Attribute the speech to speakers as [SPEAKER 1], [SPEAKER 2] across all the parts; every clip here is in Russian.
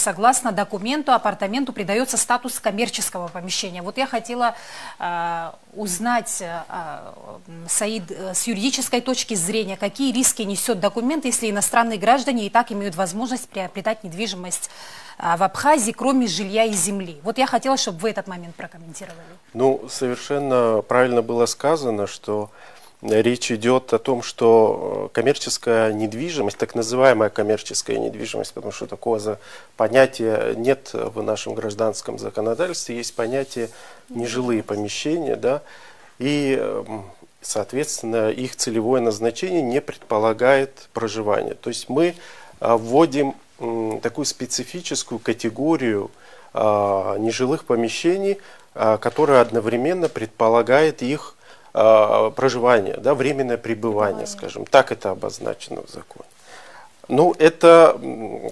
[SPEAKER 1] Согласно документу, апартаменту придается статус коммерческого помещения. Вот я хотела узнать, Саид, с юридической точки зрения, какие риски несет документ, если иностранные граждане и так имеют возможность приобретать недвижимость в Абхазии, кроме жилья и земли. Вот я хотела, чтобы вы этот момент прокомментировали.
[SPEAKER 2] Ну, совершенно правильно было сказано, что речь идет о том, что коммерческая недвижимость, так называемая коммерческая недвижимость, потому что такого понятия нет в нашем гражданском законодательстве, есть понятие нежилые помещения, да, и, соответственно, их целевое назначение не предполагает проживание. То есть мы вводим такую специфическую категорию нежилых помещений, которая одновременно предполагает их проживание, да, временное пребывание, скажем, так это обозначено в законе. Ну, это,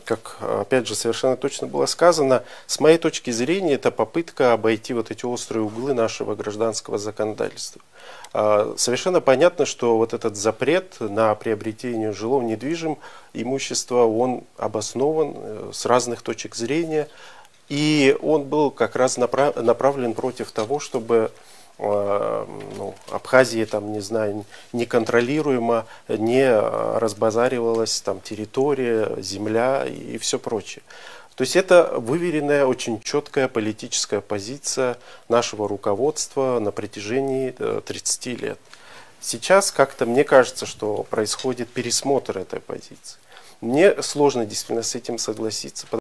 [SPEAKER 2] как опять же совершенно точно было сказано, с моей точки зрения, это попытка обойти вот эти острые углы нашего гражданского законодательства. Совершенно понятно, что вот этот запрет на приобретение жилого недвижимого имущества, он обоснован с разных точек зрения, и он был как раз направлен против того, чтобы Абхазия, там, не знаю, неконтролируемо не разбазаривалась там территория, земля и все прочее. То есть это выверенная, очень четкая политическая позиция нашего руководства на протяжении 30 лет. Сейчас как-то мне кажется, что происходит пересмотр этой позиции. Мне сложно действительно с этим согласиться.